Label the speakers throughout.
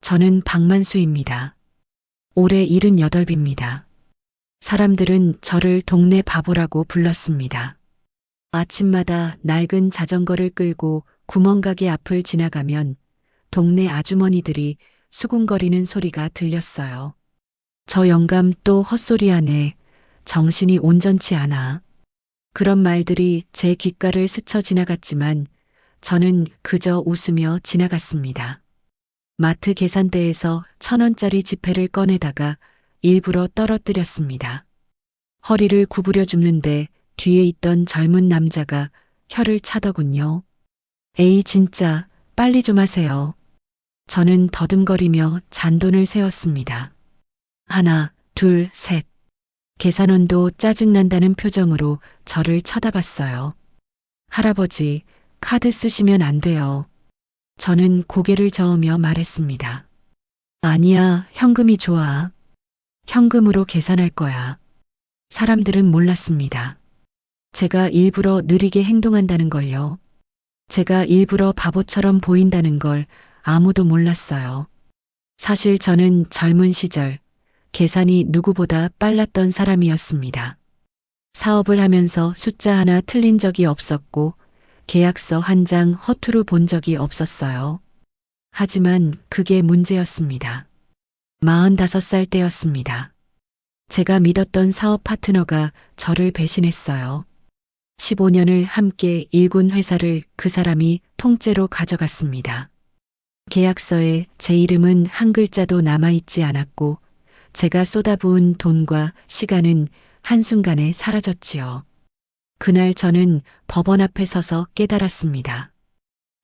Speaker 1: 저는 박만수입니다. 올해 78입니다. 사람들은 저를 동네 바보라고 불렀습니다. 아침마다 낡은 자전거를 끌고 구멍가게 앞을 지나가면 동네 아주머니들이 수군거리는 소리가 들렸어요. 저 영감 또 헛소리하네. 정신이 온전치 않아. 그런 말들이 제 귓가를 스쳐 지나갔지만 저는 그저 웃으며 지나갔습니다. 마트 계산대에서 1,000원짜리 지폐를 꺼내다가 일부러 떨어뜨렸습니다. 허리를 구부려 줍는데 뒤에 있던 젊은 남자가 혀를 차더군요. 에이 진짜 빨리 좀 하세요. 저는 더듬거리며 잔돈을 세었습니다. 하나, 둘, 셋. 계산원도 짜증난다는 표정으로 저를 쳐다봤어요. 할아버지, 카드 쓰시면 안 돼요. 저는 고개를 저으며 말했습니다. 아니야, 현금이 좋아. 현금으로 계산할 거야. 사람들은 몰랐습니다. 제가 일부러 느리게 행동한다는 걸요. 제가 일부러 바보처럼 보인다는 걸 아무도 몰랐어요. 사실 저는 젊은 시절 계산이 누구보다 빨랐던 사람이었습니다. 사업을 하면서 숫자 하나 틀린 적이 없었고 계약서 한 장 허투루 본 적이 없었어요. 하지만 그게 문제였습니다. 45살 때였습니다. 제가 믿었던 사업 파트너가 저를 배신했어요. 15년을 함께 일군 회사를 그 사람이 통째로 가져갔습니다. 계약서에 제 이름은 한 글자도 남아있지 않았고 제가 쏟아부은 돈과 시간은 한순간에 사라졌지요. 그날 저는 법원 앞에 서서 깨달았습니다.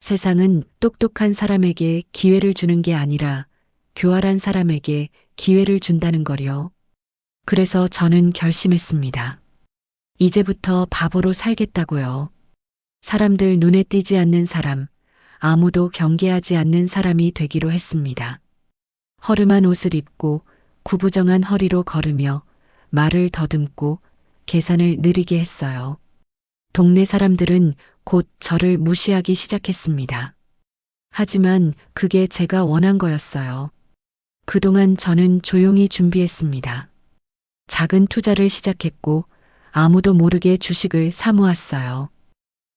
Speaker 1: 세상은 똑똑한 사람에게 기회를 주는 게 아니라 교활한 사람에게 기회를 준다는 거요. 그래서 저는 결심했습니다. 이제부터 바보로 살겠다고요. 사람들 눈에 띄지 않는 사람, 아무도 경계하지 않는 사람이 되기로 했습니다. 허름한 옷을 입고 구부정한 허리로 걸으며 말을 더듬고 계산을 느리게 했어요. 동네 사람들은 곧 저를 무시하기 시작했습니다. 하지만 그게 제가 원한 거였어요. 그동안 저는 조용히 준비했습니다. 작은 투자를 시작했고 아무도 모르게 주식을 사모았어요.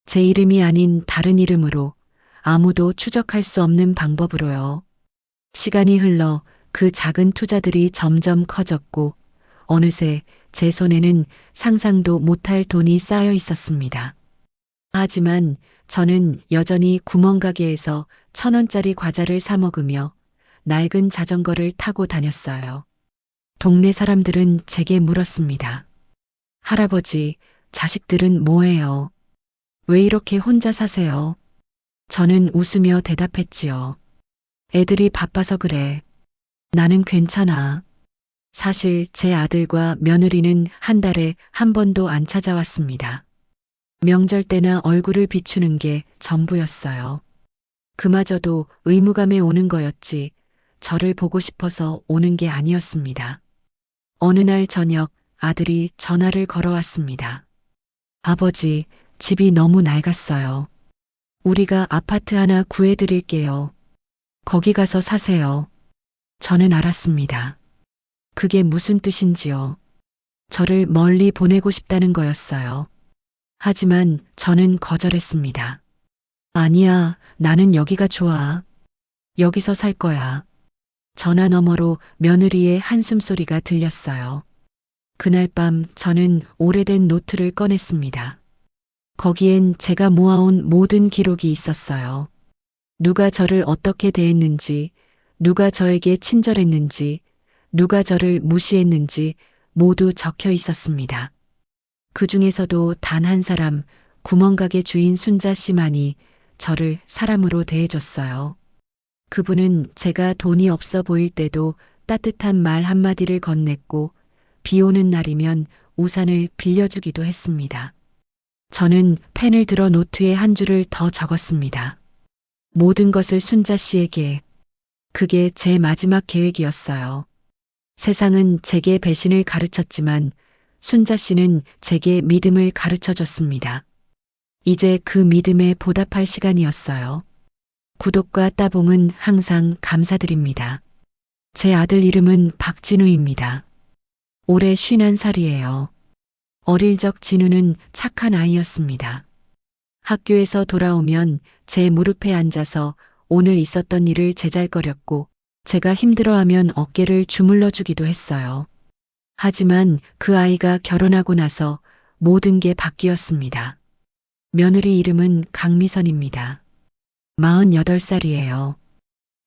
Speaker 1: 제 이름이 아닌 다른 이름으로 아무도 추적할 수 없는 방법으로요. 시간이 흘러 그 작은 투자들이 점점 커졌고 어느새 제 손에는 상상도 못할 돈이 쌓여 있었습니다. 하지만 저는 여전히 구멍가게에서 1,000원짜리 과자를 사 먹으며 낡은 자전거를 타고 다녔어요. 동네 사람들은 제게 물었습니다. 할아버지, 자식들은 뭐해요? 왜 이렇게 혼자 사세요? 저는 웃으며 대답했지요. 애들이 바빠서 그래. 나는 괜찮아. 사실 제 아들과 며느리는 한 달에 한 번도 안 찾아왔습니다. 명절 때나 얼굴을 비추는 게 전부였어요. 그마저도 의무감에 오는 거였지 저를 보고 싶어서 오는 게 아니었습니다. 어느 날 저녁 아들이 전화를 걸어왔습니다. 아버지, 집이 너무 낡았어요. 우리가 아파트 하나 구해드릴게요. 거기 가서 사세요. 저는 알았습니다. 그게 무슨 뜻인지요. 저를 멀리 보내고 싶다는 거였어요. 하지만 저는 거절했습니다. 아니야, 나는 여기가 좋아. 여기서 살 거야. 전화 너머로 며느리의 한숨소리가 들렸어요. 그날 밤 저는 오래된 노트를 꺼냈습니다. 거기엔 제가 모아온 모든 기록이 있었어요. 누가 저를 어떻게 대했는지, 누가 저에게 친절했는지, 누가 저를 무시했는지 모두 적혀 있었습니다. 그 중에서도 단 한 사람, 구멍가게 주인 순자 씨만이 저를 사람으로 대해줬어요. 그분은 제가 돈이 없어 보일 때도 따뜻한 말 한마디를 건넸고 비 오는 날이면 우산을 빌려주기도 했습니다. 저는 펜을 들어 노트에 한 줄을 더 적었습니다. 모든 것을 순자 씨에게. 그게 제 마지막 계획이었어요. 세상은 제게 배신을 가르쳤지만 순자 씨는 제게 믿음을 가르쳐 줬습니다. 이제 그 믿음에 보답할 시간이었어요. 구독과 따봉은 항상 감사드립니다. 제 아들 이름은 박진우입니다. 올해 51살이에요. 어릴 적 진우는 착한 아이였습니다. 학교에서 돌아오면 제 무릎에 앉아서 오늘 있었던 일을 제잘거렸고 제가 힘들어하면 어깨를 주물러 주기도 했어요. 하지만 그 아이가 결혼하고 나서 모든 게 바뀌었습니다. 며느리 이름은 강미선입니다. 48살이에요.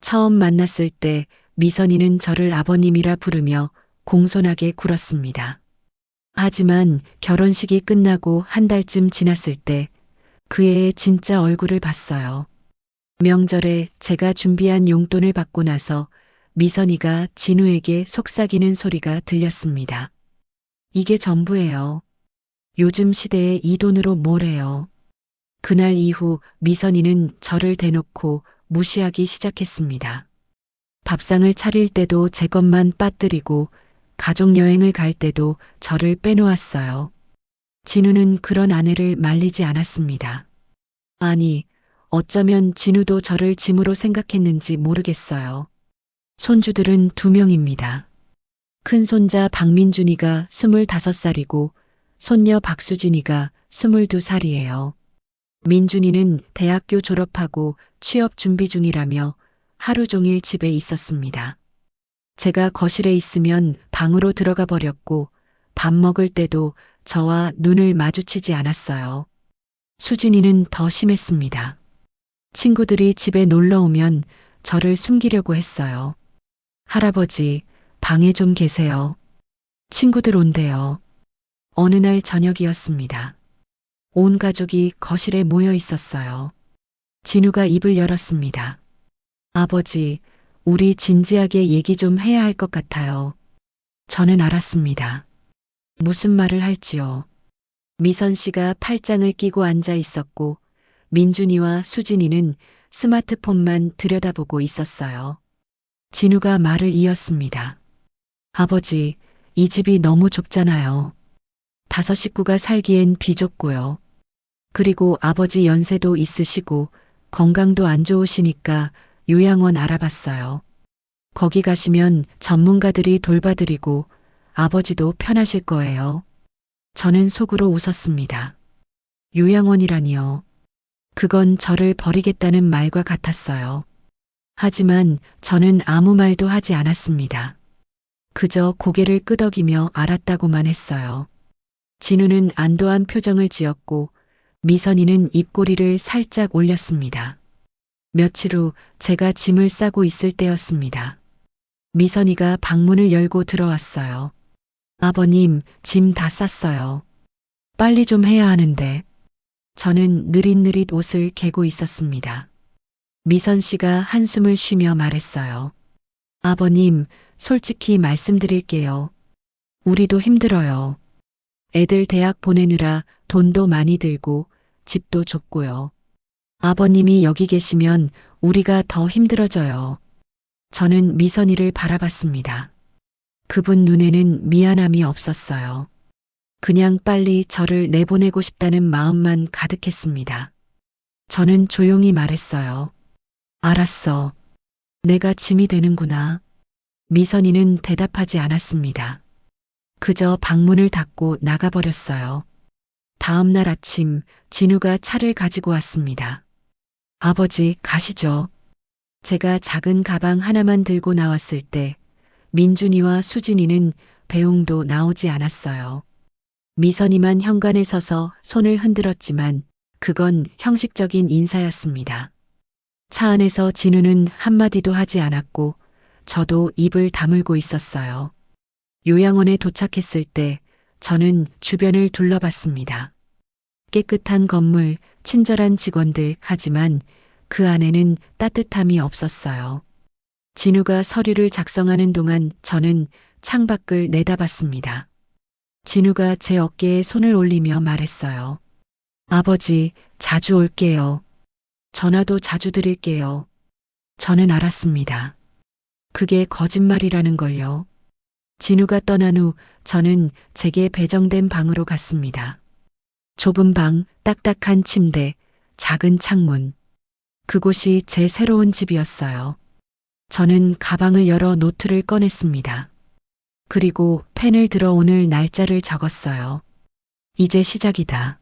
Speaker 1: 처음 만났을 때 미선이는 저를 아버님이라 부르며 공손하게 굴었습니다. 하지만 결혼식이 끝나고 한 달쯤 지났을 때 그 애의 진짜 얼굴을 봤어요. 명절에 제가 준비한 용돈을 받고 나서 미선이가 진우에게 속삭이는 소리가 들렸습니다. 이게 전부예요. 요즘 시대에 이 돈으로 뭘 해요. 그날 이후 미선이는 저를 대놓고 무시하기 시작했습니다. 밥상을 차릴 때도 제 것만 빠뜨리고 가족여행을 갈 때도 저를 빼놓았어요. 진우는 그런 아내를 말리지 않았습니다. 아니, 어쩌면 진우도 저를 짐으로 생각했는지 모르겠어요. 손주들은 2명입니다. 큰손자 박민준이가 25살이고 손녀 박수진이가 22살이에요. 민준이는 대학교 졸업하고 취업 준비 중이라며 하루 종일 집에 있었습니다. 제가 거실에 있으면 방으로 들어가 버렸고 밥 먹을 때도 저와 눈을 마주치지 않았어요. 수진이는 더 심했습니다. 친구들이 집에 놀러 오면 저를 숨기려고 했어요. 할아버지, 방에 좀 계세요. 친구들 온대요. 어느 날 저녁이었습니다. 온 가족이 거실에 모여 있었어요. 진우가 입을 열었습니다. 아버지, 우리 진지하게 얘기 좀 해야 할 것 같아요. 저는 알았습니다. 무슨 말을 할지요. 미선 씨가 팔짱을 끼고 앉아 있었고 민준이와 수진이는 스마트폰만 들여다보고 있었어요. 진우가 말을 이었습니다. 아버지, 이 집이 너무 좁잖아요. 5 식구가 살기엔 비좁고요. 그리고 아버지 연세도 있으시고 건강도 안 좋으시니까 요양원 알아봤어요. 거기 가시면 전문가들이 돌봐드리고 아버지도 편하실 거예요. 저는 속으로 웃었습니다. 요양원이라니요. 그건 저를 버리겠다는 말과 같았어요. 하지만 저는 아무 말도 하지 않았습니다. 그저 고개를 끄덕이며 알았다고만 했어요. 진우는 안도한 표정을 지었고 미선이는 입꼬리를 살짝 올렸습니다. 며칠 후 제가 짐을 싸고 있을 때였습니다. 미선이가 방문을 열고 들어왔어요. 아버님, 짐 다 쌌어요. 빨리 좀 해야 하는데. 저는 느릿느릿 옷을 개고 있었습니다. 미선 씨가 한숨을 쉬며 말했어요. 아버님, 솔직히 말씀드릴게요. 우리도 힘들어요. 애들 대학 보내느라 돈도 많이 들고 집도 좁고요. 아버님이 여기 계시면 우리가 더 힘들어져요. 저는 미선이를 바라봤습니다. 그분 눈에는 미안함이 없었어요. 그냥 빨리 저를 내보내고 싶다는 마음만 가득했습니다. 저는 조용히 말했어요. 알았어. 내가 짐이 되는구나. 미선이는 대답하지 않았습니다. 그저 방문을 닫고 나가버렸어요. 다음 날 아침 진우가 차를 가지고 왔습니다. 아버지, 가시죠. 제가 작은 가방 하나만 들고 나왔을 때 민준이와 수진이는 배웅도 나오지 않았어요. 미선이만 현관에 서서 손을 흔들었지만 그건 형식적인 인사였습니다. 차 안에서 진우는 한마디도 하지 않았고 저도 입을 다물고 있었어요. 요양원에 도착했을 때 저는 주변을 둘러봤습니다. 깨끗한 건물, 친절한 직원들, 하지만 그 안에는 따뜻함이 없었어요. 진우가 서류를 작성하는 동안 저는 창밖을 내다봤습니다. 진우가 제 어깨에 손을 올리며 말했어요. 아버지, 자주 올게요. 전화도 자주 드릴게요. 저는 알았습니다. 그게 거짓말이라는 걸요. 진우가 떠난 후 저는 제게 배정된 방으로 갔습니다. 좁은 방, 딱딱한 침대, 작은 창문. 그곳이 제 새로운 집이었어요. 저는 가방을 열어 노트를 꺼냈습니다. 그리고 펜을 들어 오늘 날짜를 적었어요. 이제 시작이다.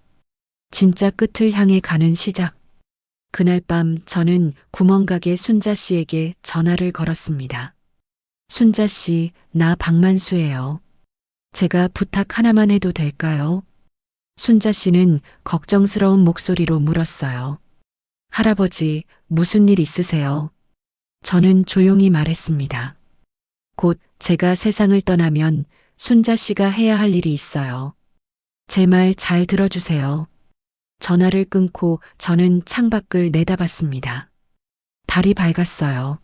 Speaker 1: 진짜 끝을 향해 가는 시작. 그날 밤 저는 구멍가게 순자 씨에게 전화를 걸었습니다. 순자 씨, 나 박만수예요. 제가 부탁 하나만 해도 될까요? 순자 씨는 걱정스러운 목소리로 물었어요. 할아버지, 무슨 일 있으세요? 저는 조용히 말했습니다. 곧 제가 세상을 떠나면 순자 씨가 해야 할 일이 있어요. 제 말 잘 들어주세요. 전화를 끊고 저는 창밖을 내다봤습니다. 달이 밝았어요.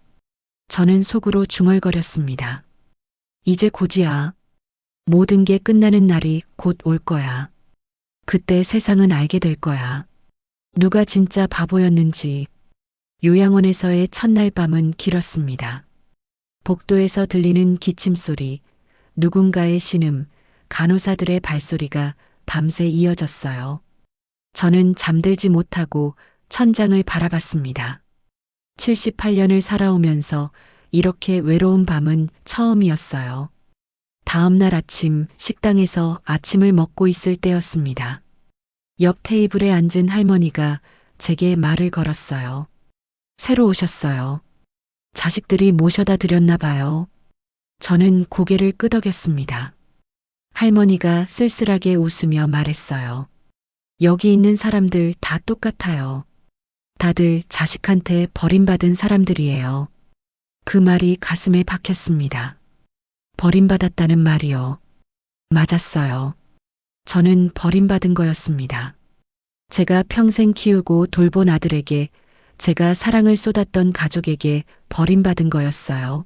Speaker 1: 저는 속으로 중얼거렸습니다. 이제 곧이야. 모든 게 끝나는 날이 곧 올 거야. 그때 세상은 알게 될 거야. 누가 진짜 바보였는지. 요양원에서의 첫날 밤은 길었습니다. 복도에서 들리는 기침소리, 누군가의 신음, 간호사들의 발소리가 밤새 이어졌어요. 저는 잠들지 못하고 천장을 바라봤습니다. 78년을 살아오면서 이렇게 외로운 밤은 처음이었어요. 다음 날 아침 식당에서 아침을 먹고 있을 때였습니다. 옆 테이블에 앉은 할머니가 제게 말을 걸었어요. 새로 오셨어요. 자식들이 모셔다 드렸나 봐요. 저는 고개를 끄덕였습니다. 할머니가 쓸쓸하게 웃으며 말했어요. 여기 있는 사람들 다 똑같아요. 다들 자식한테 버림받은 사람들이에요. 그 말이 가슴에 박혔습니다. 버림받았다는 말이요. 맞았어요. 저는 버림받은 거였습니다. 제가 평생 키우고 돌본 아들에게, 제가 사랑을 쏟았던 가족에게 버림받은 거였어요.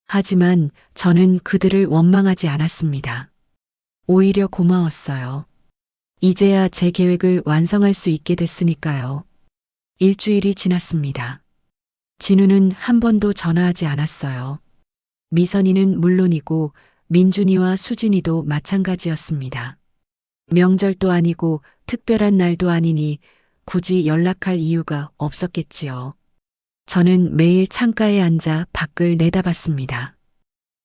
Speaker 1: 하지만 저는 그들을 원망하지 않았습니다. 오히려 고마웠어요. 이제야 제 계획을 완성할 수 있게 됐으니까요. 일주일이 지났습니다. 진우는 한 번도 전화하지 않았어요. 미선이는 물론이고 민준이와 수진이도 마찬가지였습니다. 명절도 아니고 특별한 날도 아니니 굳이 연락할 이유가 없었겠지요. 저는 매일 창가에 앉아 밖을 내다봤습니다.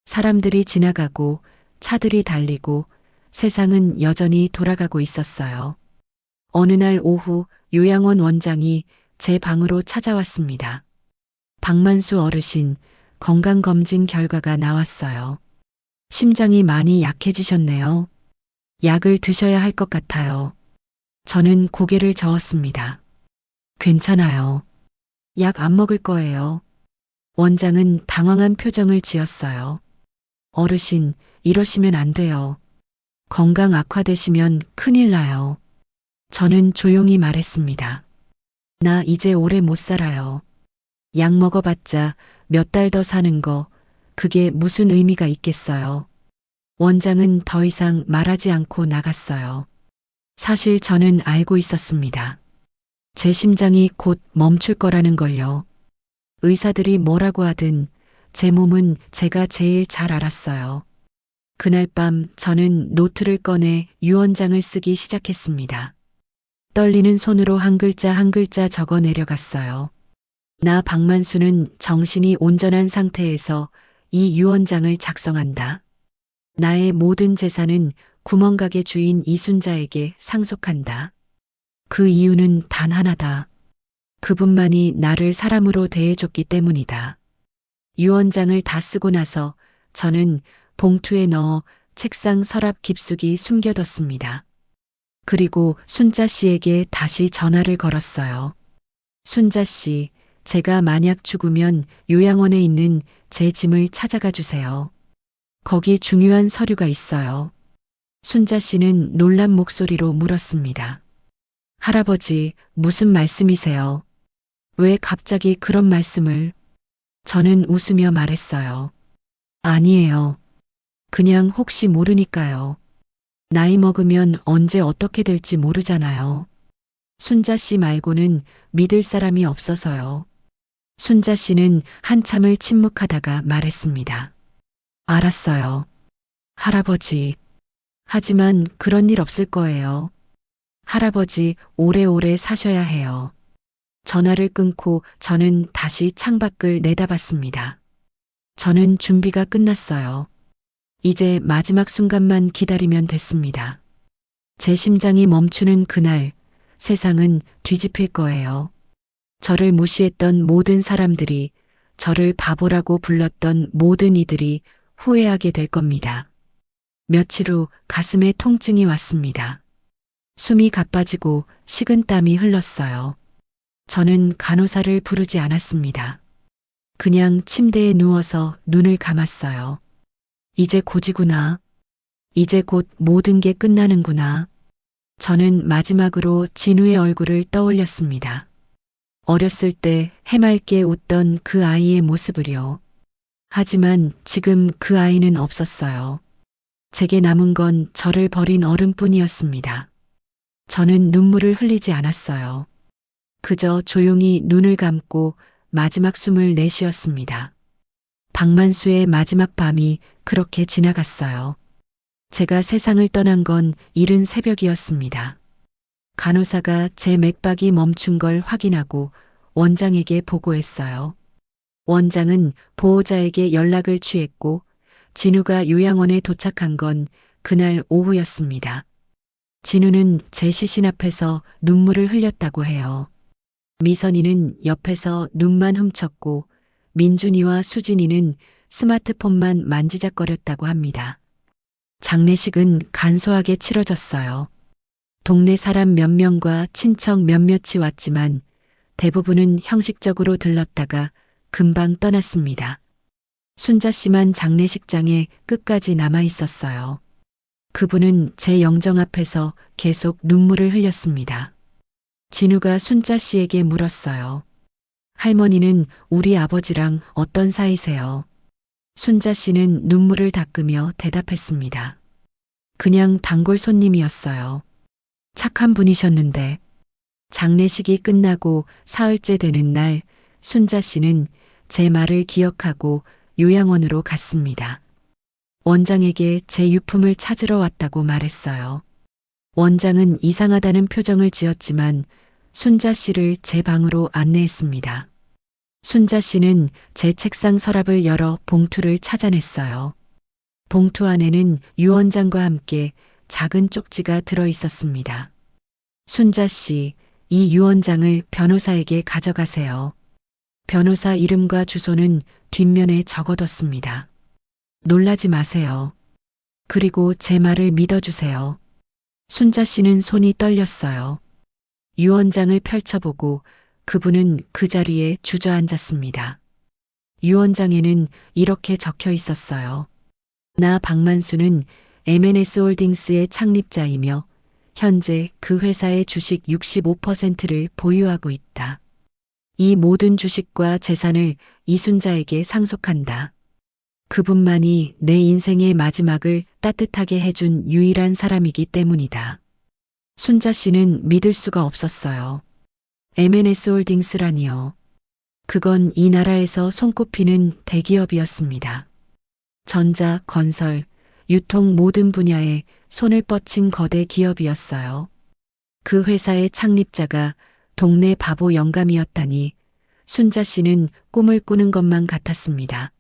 Speaker 1: 사람들이 지나가고 차들이 달리고 세상은 여전히 돌아가고 있었어요. 어느 날 오후 요양원 원장이 제 방으로 찾아왔습니다. 박만수 어르신, 건강검진 결과가 나왔어요. 심장이 많이 약해지셨네요. 약을 드셔야 할 것 같아요. 저는 고개를 저었습니다. 괜찮아요. 약 안 먹을 거예요. 원장은 당황한 표정을 지었어요. 어르신, 이러시면 안 돼요. 건강 악화되시면 큰일 나요. 저는 조용히 말했습니다. 나 이제 오래 못 살아요. 약 먹어봤자 몇 달 더 사는 거, 그게 무슨 의미가 있겠어요. 원장은 더 이상 말하지 않고 나갔어요. 사실 저는 알고 있었습니다. 제 심장이 곧 멈출 거라는 걸요. 의사들이 뭐라고 하든 제 몸은 제가 제일 잘 알았어요. 그날 밤 저는 노트를 꺼내 유언장을 쓰기 시작했습니다. 떨리는 손으로 한 글자 한 글자 적어 내려갔어요. 나 박만수는 정신이 온전한 상태에서 이 유언장을 작성한다. 나의 모든 재산은 구멍가게 주인 이순자에게 상속한다. 그 이유는 단 하나다. 그분만이 나를 사람으로 대해줬기 때문이다. 유언장을 다 쓰고 나서 저는 봉투에 넣어 책상 서랍 깊숙이 숨겨뒀습니다. 그리고 순자 씨에게 다시 전화를 걸었어요. 순자 씨, 제가 만약 죽으면 요양원에 있는 제 짐을 찾아가 주세요. 거기 중요한 서류가 있어요. 순자 씨는 놀란 목소리로 물었습니다. 할아버지, 무슨 말씀이세요? 왜 갑자기 그런 말씀을? 저는 웃으며 말했어요. 아니에요. 그냥 혹시 모르니까요. 나이 먹으면 언제 어떻게 될지 모르잖아요. 순자 씨 말고는 믿을 사람이 없어서요. 순자 씨는 한참을 침묵하다가 말했습니다. 알았어요. 할아버지. 하지만 그런 일 없을 거예요. 할아버지 오래오래 사셔야 해요. 전화를 끊고 저는 다시 창밖을 내다봤습니다. 저는 준비가 끝났어요. 이제 마지막 순간만 기다리면 됐습니다. 제 심장이 멈추는 그날 세상은 뒤집힐 거예요. 저를 무시했던 모든 사람들이, 저를 바보라고 불렀던 모든 이들이 후회하게 될 겁니다. 며칠 후 가슴에 통증이 왔습니다. 숨이 가빠지고 식은땀이 흘렀어요. 저는 간호사를 부르지 않았습니다. 그냥 침대에 누워서 눈을 감았어요. 이제 고지구나. 이제 곧 모든 게 끝나는구나. 저는 마지막으로 진우의 얼굴을 떠올렸습니다. 어렸을 때 해맑게 웃던 그 아이의 모습을요. 하지만 지금 그 아이는 없었어요. 제게 남은 건 저를 버린 어른뿐이었습니다. 저는 눈물을 흘리지 않았어요. 그저 조용히 눈을 감고 마지막 숨을 내쉬었습니다. 박만수의 마지막 밤이 그렇게 지나갔어요. 제가 세상을 떠난 건 이른 새벽이었습니다. 간호사가 제 맥박이 멈춘 걸 확인하고 원장에게 보고했어요. 원장은 보호자에게 연락을 취했고 진우가 요양원에 도착한 건 그날 오후였습니다. 진우는 제 시신 앞에서 눈물을 흘렸다고 해요. 미선이는 옆에서 눈만 훔쳤고 민준이와 수진이는 스마트폰만 만지작거렸다고 합니다. 장례식은 간소하게 치러졌어요. 동네 사람 몇 명과 친척 몇몇이 왔지만 대부분은 형식적으로 들렀다가 금방 떠났습니다. 순자 씨만 장례식장에 끝까지 남아 있었어요. 그분은 제 영정 앞에서 계속 눈물을 흘렸습니다. 진우가 순자 씨에게 물었어요. 할머니는 우리 아버지랑 어떤 사이세요? 순자 씨는 눈물을 닦으며 대답했습니다. 그냥 단골 손님이었어요. 착한 분이셨는데. 장례식이 끝나고 사흘째 되는 날 순자 씨는 제 말을 기억하고 요양원으로 갔습니다. 원장에게 제 유품을 찾으러 왔다고 말했어요. 원장은 이상하다는 표정을 지었지만 순자 씨를 제 방으로 안내했습니다. 순자 씨는 제 책상 서랍을 열어 봉투를 찾아냈어요. 봉투 안에는 유 원장과 함께 작은 쪽지가 들어 있었습니다. 순자 씨, 이 유 원장을 변호사에게 가져가세요. 변호사 이름과 주소는 뒷면에 적어뒀습니다. 놀라지 마세요. 그리고 제 말을 믿어주세요. 순자 씨는 손이 떨렸어요. 유 원장을 펼쳐보고 그분은 그 자리에 주저앉았습니다. 유 원장에는 이렇게 적혀 있었어요. 나 박만수는 M&S 홀딩스의 창립자이며 현재 그 회사의 주식 65%를 보유하고 있다. 이 모든 주식과 재산을 이순자에게 상속한다. 그분만이 내 인생의 마지막을 따뜻하게 해준 유일한 사람이기 때문이다. 순자 씨는 믿을 수가 없었어요. M&S 홀딩스라니요. 그건 이 나라에서 손꼽히는 대기업이었습니다. 전자, 건설, 유통 모든 분야에 손을 뻗친 거대 기업이었어요. 그 회사의 창립자가 동네 바보 영감이었다니 순자 씨는 꿈을 꾸는 것만 같았습니다.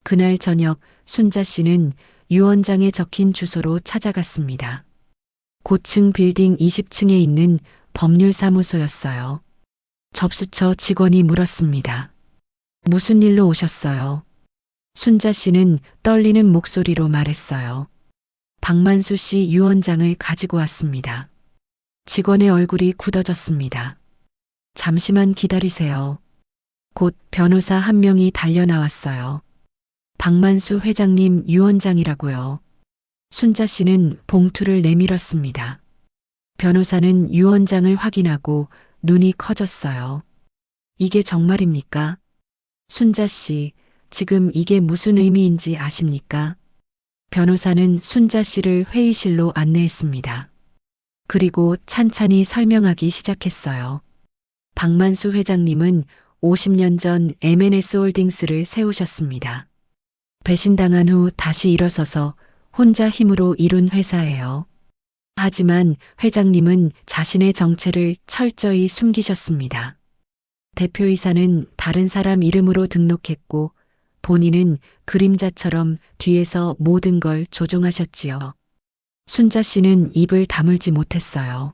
Speaker 1: 그날 저녁 순자 씨는 유 원장에 적힌 주소로 찾아갔습니다. 고층 빌딩 20층에 있는 법률사무소였어요. 접수처 직원이 물었습니다. 무슨 일로 오셨어요? 순자 씨는 떨리는 목소리로 말했어요. 박만수 씨 유 원장을 가지고 왔습니다. 직원의 얼굴이 굳어졌습니다. 잠시만 기다리세요. 곧 변호사 한 명이 달려나왔어요. 박만수 회장님 유 원장이라고요. 순자 씨는 봉투를 내밀었습니다. 변호사는 유 원장을 확인하고 눈이 커졌어요. 이게 정말입니까? 순자 씨, 지금 이게 무슨 의미인지 아십니까? 변호사는 순자 씨를 회의실로 안내했습니다. 그리고 찬찬히 설명하기 시작했어요. 박만수 회장님은 50년 전 M&S 홀딩스를 세우셨습니다. 배신당한 후 다시 일어서서 혼자 힘으로 이룬 회사예요. 하지만 회장님은 자신의 정체를 철저히 숨기셨습니다. 대표이사는 다른 사람 이름으로 등록했고 본인은 그림자처럼 뒤에서 모든 걸 조종하셨지요. 순자 씨는 입을 다물지 못했어요.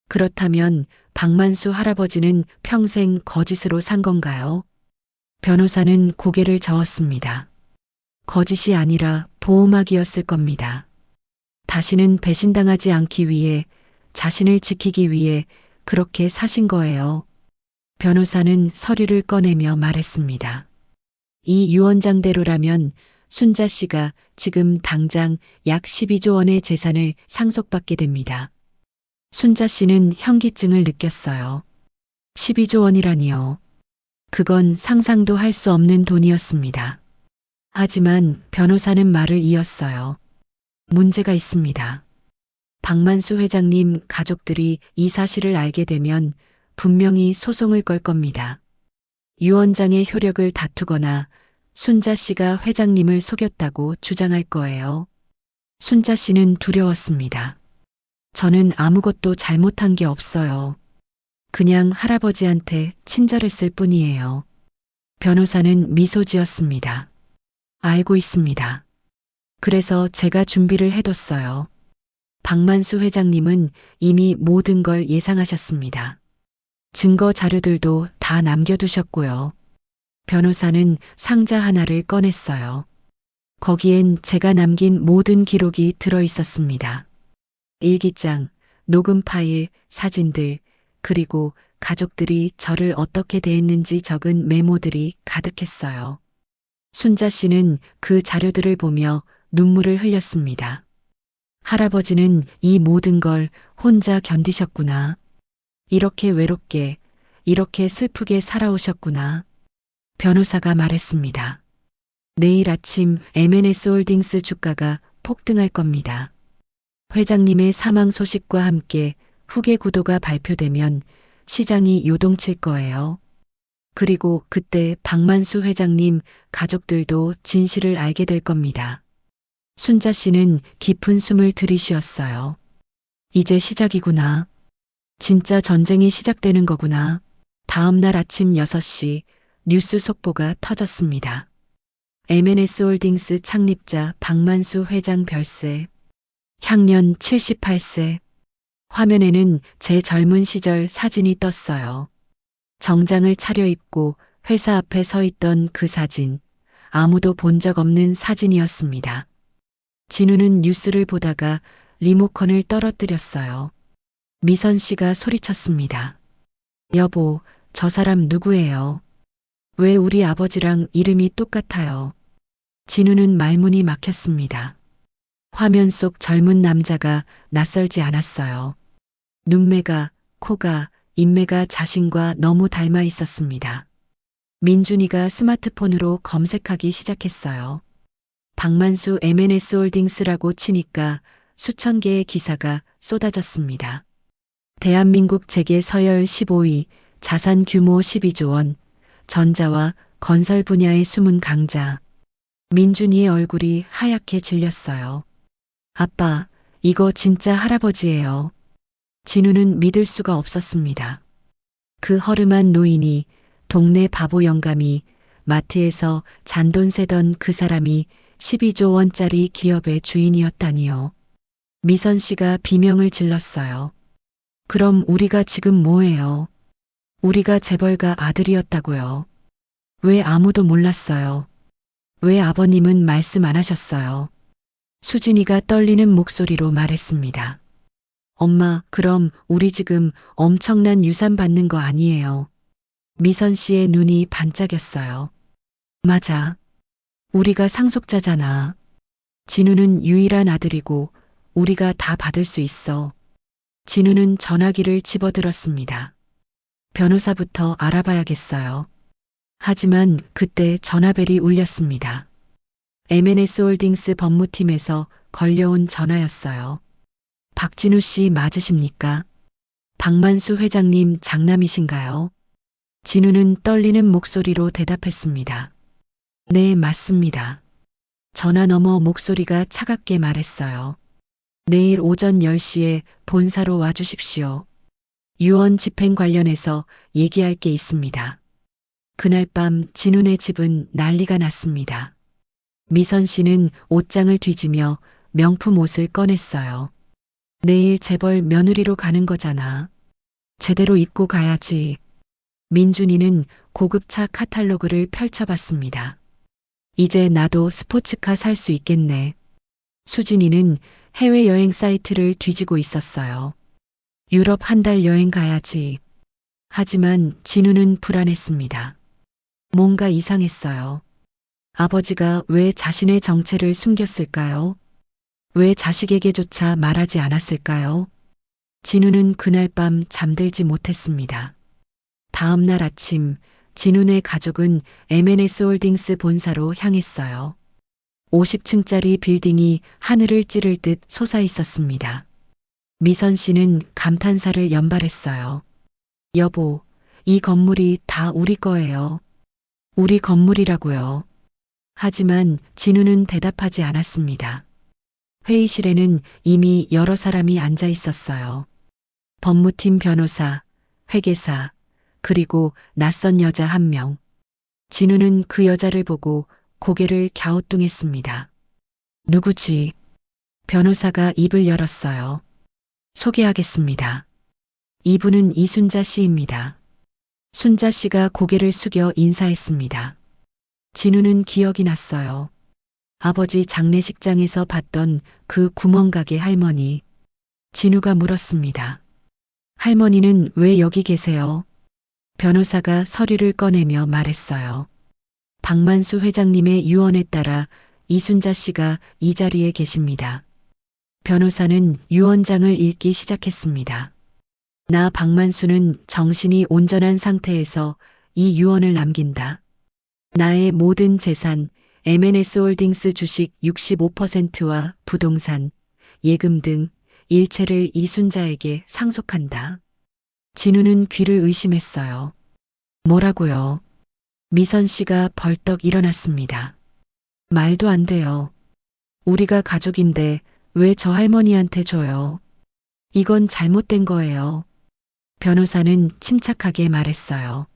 Speaker 1: 그렇다면 박만수 할아버지는 평생 거짓으로 산 건가요? 변호사는 고개를 저었습니다. 거짓이 아니라 보호막이었을 겁니다. 다시는 배신당하지 않기 위해, 자신을 지키기 위해 그렇게 사신 거예요. 변호사는 서류를 꺼내며 말했습니다. 이 유언장대로라면 순자 씨가 지금 당장 약 12조 원의 재산을 상속받게 됩니다. 순자 씨는 현기증을 느꼈어요. 12조 원이라니요. 그건 상상도 할 수 없는 돈이었습니다. 하지만 변호사는 말을 이었어요. 문제가 있습니다. 박만수 회장님 가족들이 이 사실을 알게 되면 분명히 소송을 걸 겁니다. 유언장의 효력을 다투거나 순자 씨가 회장님을 속였다고 주장할 거예요. 순자 씨는 두려웠습니다. 저는 아무것도 잘못한 게 없어요. 그냥 할아버지한테 친절했을 뿐이에요. 변호사는 미소 지었습니다. 알고 있습니다. 그래서 제가 준비를 해뒀어요. 박만수 회장님은 이미 모든 걸 예상하셨습니다. 증거 자료들도 다 남겨두셨고요. 변호사는 상자 하나를 꺼냈어요. 거기엔 제가 남긴 모든 기록이 들어 있었습니다. 일기장, 녹음 파일, 사진들, 그리고 가족들이 저를 어떻게 대했는지 적은 메모들이 가득했어요. 순자 씨는 그 자료들을 보며 눈물을 흘렸습니다. 할아버지는 이 모든 걸 혼자 견디셨구나. 이렇게 외롭게, 이렇게 슬프게 살아오셨구나. 변호사가 말했습니다. 내일 아침 M&S 홀딩스 주가가 폭등할 겁니다. 회장님의 사망 소식과 함께 후계 구도가 발표되면 시장이 요동칠 거예요. 그리고 그때 박만수 회장님 가족들도 진실을 알게 될 겁니다. 순자 씨는 깊은 숨을 들이쉬었어요. 이제 시작이구나. 진짜 전쟁이 시작되는 거구나. 다음 날 아침 6시 뉴스 속보가 터졌습니다. M&S 홀딩스 창립자 박만수 회장 별세. 향년 78세. 화면에는 제 젊은 시절 사진이 떴어요. 정장을 차려입고 회사 앞에 서 있던 그 사진. 아무도 본 적 없는 사진이었습니다. 진우는 뉴스를 보다가 리모컨을 떨어뜨렸어요. 미선 씨가 소리쳤습니다. 여보, 저 사람 누구예요? 왜 우리 아버지랑 이름이 똑같아요? 진우는 말문이 막혔습니다. 화면 속 젊은 남자가 낯설지 않았어요. 눈매가, 코가, 인매가 자신과 너무 닮아 있었습니다. 민준이가 스마트폰으로 검색하기 시작했어요. 박만수 M&S 홀딩스라고 치니까 수천 개의 기사가 쏟아졌습니다. 대한민국 재계 서열 15위, 자산 규모 12조 원, 전자와 건설 분야의 숨은 강자. 민준이의 얼굴이 하얗게 질렸어요. 아빠, 이거 진짜 할아버지예요. 진우는 믿을 수가 없었습니다. 그 허름한 노인이, 동네 바보 영감이, 마트에서 잔돈 세던 그 사람이 12조 원짜리 기업의 주인이었다니요. 미선 씨가 비명을 질렀어요. 그럼 우리가 지금 뭐예요? 우리가 재벌가 아들이었다고요. 왜 아무도 몰랐어요? 왜 아버님은 말씀 안 하셨어요? 수진이가 떨리는 목소리로 말했습니다. 엄마, 그럼 우리 지금 엄청난 유산 받는 거 아니에요? 미선 씨의 눈이 반짝였어요. 맞아. 우리가 상속자잖아. 진우는 유일한 아들이고 우리가 다 받을 수 있어. 진우는 전화기를 집어들었습니다. 변호사부터 알아봐야겠어요. 하지만 그때 전화벨이 울렸습니다. M&S 홀딩스 법무팀에서 걸려온 전화였어요. 박진우 씨 맞으십니까? 박만수 회장님 장남이신가요? 진우는 떨리는 목소리로 대답했습니다. 네, 맞습니다. 전화 너머 목소리가 차갑게 말했어요. 내일 오전 10시에 본사로 와주십시오. 유언 집행 관련해서 얘기할 게 있습니다. 그날 밤 진훈의 집은 난리가 났습니다. 미선 씨는 옷장을 뒤지며 명품 옷을 꺼냈어요. 내일 재벌 며느리로 가는 거잖아. 제대로 입고 가야지. 민준이는 고급차 카탈로그를 펼쳐봤습니다. 이제 나도 스포츠카 살 수 있겠네. 수진이는 해외여행 사이트를 뒤지고 있었어요. 유럽 한 달 여행 가야지. 하지만 진우는 불안했습니다. 뭔가 이상했어요. 아버지가 왜 자신의 정체를 숨겼을까요? 왜 자식에게조차 말하지 않았을까요? 진우는 그날 밤 잠들지 못했습니다. 다음 날 아침 진훈의 가족은 M&S 홀딩스 본사로 향했어요. 50층짜리 빌딩이 하늘을 찌를 듯 솟아 있었습니다. 미선 씨는 감탄사를 연발했어요. 여보, 이 건물이 다 우리 거예요. 우리 건물이라고요. 하지만 진우는 대답하지 않았습니다. 회의실에는 이미 여러 사람이 앉아 있었어요. 법무팀 변호사, 회계사, 그리고 낯선 여자 한 명. 진우는 그 여자를 보고 고개를 갸우뚱했습니다. 누구지? 변호사가 입을 열었어요. 소개하겠습니다. 이분은 이순자 씨입니다. 순자 씨가 고개를 숙여 인사했습니다. 진우는 기억이 났어요. 아버지 장례식장에서 봤던 그 구멍가게 할머니. 진우가 물었습니다. 할머니는 왜 여기 계세요? 변호사가 서류를 꺼내며 말했어요. 박만수 회장님의 유언에 따라 이순자 씨가 이 자리에 계십니다. 변호사는 유언장을 읽기 시작했습니다. 나 박만수는 정신이 온전한 상태에서 이 유언을 남긴다. 나의 모든 재산, M&S 홀딩스 주식 65%와 부동산, 예금 등 일체를 이순자에게 상속한다. 진우는 귀를 의심했어요. 뭐라고요? 미선 씨가 벌떡 일어났습니다. 말도 안 돼요. 우리가 가족인데 왜 저 할머니한테 줘요? 이건 잘못된 거예요. 변호사는 침착하게 말했어요.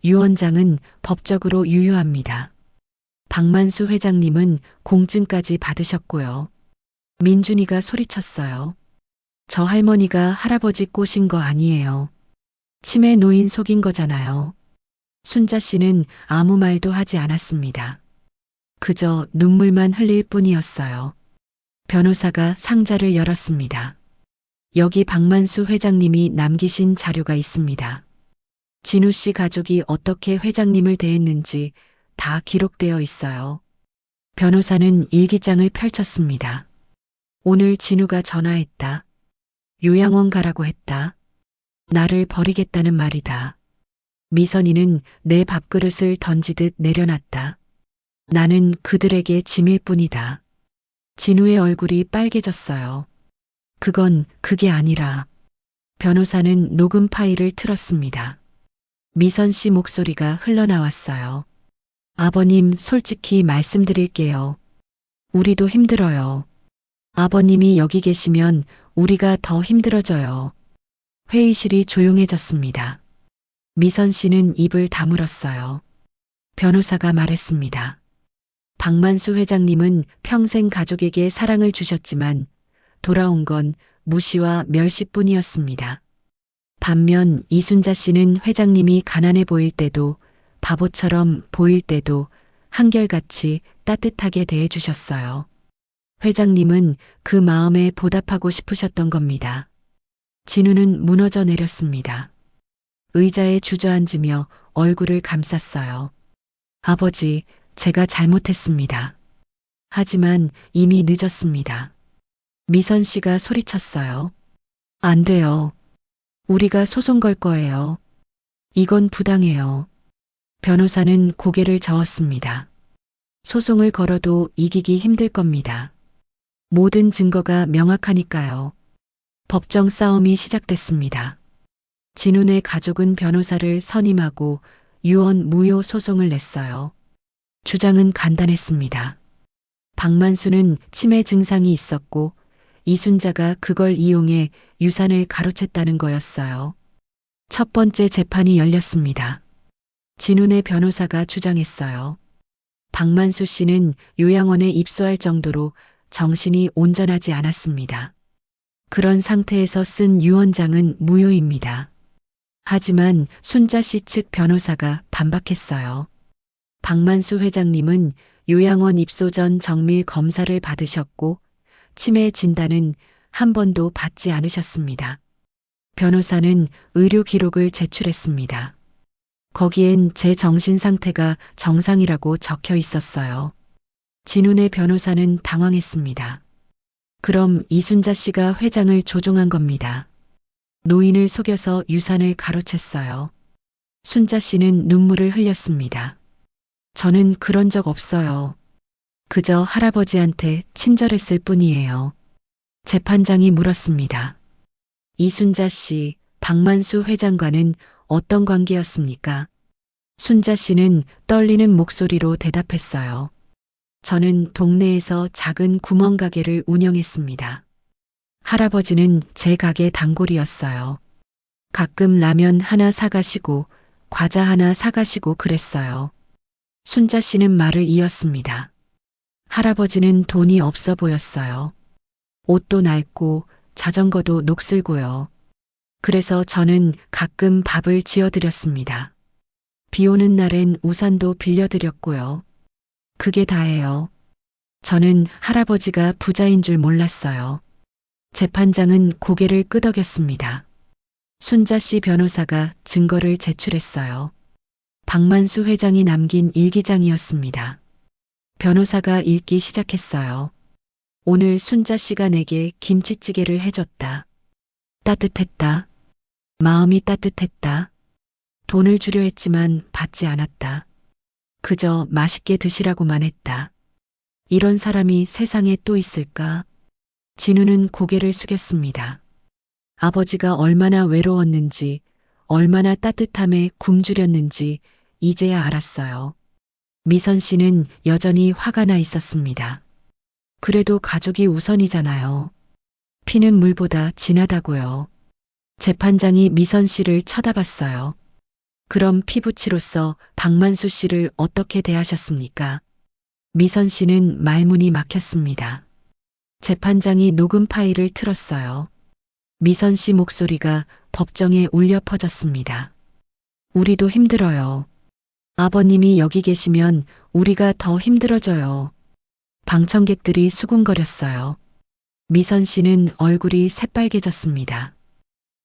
Speaker 1: 유언장은 법적으로 유효합니다. 박만수 회장님은 공증까지 받으셨고요. 민준이가 소리쳤어요. 저 할머니가 할아버지 꼬신 거 아니에요. 치매 노인 속인 거잖아요. 순자 씨는 아무 말도 하지 않았습니다. 그저 눈물만 흘릴 뿐이었어요. 변호사가 상자를 열었습니다. 여기 박만수 회장님이 남기신 자료가 있습니다. 진우 씨 가족이 어떻게 회장님을 대했는지 다 기록되어 있어요. 변호사는 일기장을 펼쳤습니다. 오늘 진우가 전화했다. 요양원 가라고 했다. 나를 버리겠다는 말이다. 미선이는 내 밥그릇을 던지듯 내려놨다. 나는 그들에게 짐일 뿐이다. 진우의 얼굴이 빨개졌어요. 그건 그게 아니라. 변호사는 녹음 파일을 틀었습니다. 미선 씨 목소리가 흘러나왔어요. 아버님, 솔직히 말씀드릴게요. 우리도 힘들어요. 아버님이 여기 계시면 우리가 더 힘들어져요. 회의실이 조용해졌습니다. 미선 씨는 입을 다물었어요. 변호사가 말했습니다. 박만수 회장님은 평생 가족에게 사랑을 주셨지만 돌아온 건 무시와 멸시뿐이었습니다. 반면 이순자 씨는 회장님이 가난해 보일 때도 바보처럼 보일 때도 한결같이 따뜻하게 대해주셨어요. 회장님은 그 마음에 보답하고 싶으셨던 겁니다. 진우는 무너져 내렸습니다. 의자에 주저앉으며 얼굴을 감쌌어요. 아버지, 제가 잘못했습니다. 하지만 이미 늦었습니다. 미선 씨가 소리쳤어요. 안 돼요. 우리가 소송 걸 거예요. 이건 부당해요. 변호사는 고개를 저었습니다. 소송을 걸어도 이기기 힘들 겁니다. 모든 증거가 명확하니까요. 법정 싸움이 시작됐습니다. 진훈의 가족은 변호사를 선임하고 유언 무효 소송을 냈어요. 주장은 간단했습니다. 박만수는 치매 증상이 있었고 이순자가 그걸 이용해 유산을 가로챘다는 거였어요. 첫 번째 재판이 열렸습니다. 진운의 변호사가 주장했어요. 박만수 씨는 요양원에 입소할 정도로 정신이 온전하지 않았습니다. 그런 상태에서 쓴 유언장은 무효입니다. 하지만 순자 씨 측 변호사가 반박했어요. 박만수 회장님은 요양원 입소 전 정밀 검사를 받으셨고 치매 진단은 한 번도 받지 않으셨습니다. 변호사는 의료 기록을 제출했습니다. 거기엔 제 정신 상태가 정상이라고 적혀 있었어요. 진운의 변호사는 당황했습니다. 그럼 이순자 씨가 회장을 조종한 겁니다. 노인을 속여서 유산을 가로챘어요. 순자 씨는 눈물을 흘렸습니다. 저는 그런 적 없어요. 그저 할아버지한테 친절했을 뿐이에요. 재판장이 물었습니다. 이순자 씨, 박만수 회장과는 어떤 관계였습니까? 순자 씨는 떨리는 목소리로 대답했어요. 저는 동네에서 작은 구멍가게를 운영했습니다. 할아버지는 제 가게 단골이었어요. 가끔 라면 하나 사가시고 과자 하나 사가시고 그랬어요. 순자 씨는 말을 이었습니다. 할아버지는 돈이 없어 보였어요. 옷도 낡고 자전거도 녹슬고요. 그래서 저는 가끔 밥을 지어드렸습니다. 비 오는 날엔 우산도 빌려드렸고요. 그게 다예요. 저는 할아버지가 부자인 줄 몰랐어요. 재판장은 고개를 끄덕였습니다. 순자 씨 변호사가 증거를 제출했어요. 박만수 회장이 남긴 일기장이었습니다. 변호사가 읽기 시작했어요. 오늘 순자 씨가 내게 김치찌개를 해줬다. 따뜻했다. 마음이 따뜻했다. 돈을 주려 했지만 받지 않았다. 그저 맛있게 드시라고만 했다. 이런 사람이 세상에 또 있을까? 진우는 고개를 숙였습니다. 아버지가 얼마나 외로웠는지, 얼마나 따뜻함에 굶주렸는지 이제야 알았어요. 미선 씨는 여전히 화가 나 있었습니다. 그래도 가족이 우선이잖아요. 피는 물보다 진하다고요. 재판장이 미선 씨를 쳐다봤어요. 그럼 피부치로서 박만수 씨를 어떻게 대하셨습니까? 미선 씨는 말문이 막혔습니다. 재판장이 녹음 파일을 틀었어요. 미선 씨 목소리가 법정에 울려 퍼졌습니다. 우리도 힘들어요. 아버님이 여기 계시면 우리가 더 힘들어져요. 방청객들이 수군거렸어요. 미선 씨는 얼굴이 새빨개졌습니다.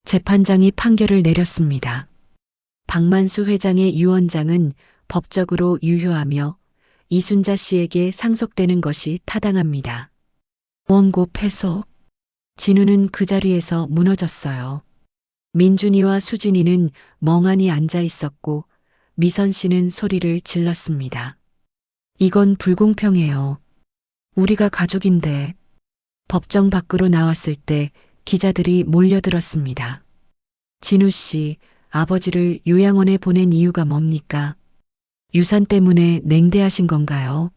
Speaker 1: 재판장이 판결을 내렸습니다. 박만수 회장의 유언장은 법적으로 유효하며 이순자 씨에게 상속되는 것이 타당합니다. 원고 패소. 진우는 그 자리에서 무너졌어요. 민준이와 수진이는 멍하니 앉아 있었고 미선 씨는 소리를 질렀습니다. 이건 불공평해요. 우리가 가족인데. 법정 밖으로 나왔을 때 기자들이 몰려들었습니다. 진우 씨, 아버지를 요양원에 보낸 이유가 뭡니까? 유산 때문에 냉대하신 건가요?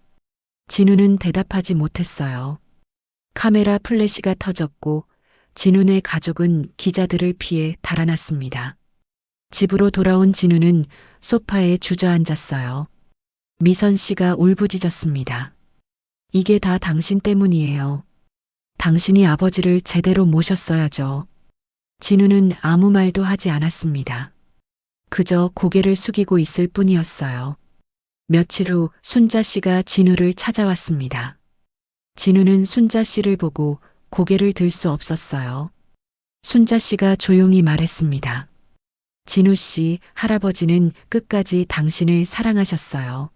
Speaker 1: 진우는 대답하지 못했어요. 카메라 플래시가 터졌고 진우네 가족은 기자들을 피해 달아났습니다. 집으로 돌아온 진우는 소파에 주저앉았어요. 미선 씨가 울부짖었습니다. 이게 다 당신 때문이에요. 당신이 아버지를 제대로 모셨어야죠. 진우는 아무 말도 하지 않았습니다. 그저 고개를 숙이고 있을 뿐이었어요. 며칠 후 순자 씨가 진우를 찾아왔습니다. 진우는 순자 씨를 보고 고개를 들 수 없었어요. 순자 씨가 조용히 말했습니다. 진우 씨, 할아버지는 끝까지 당신을 사랑하셨어요.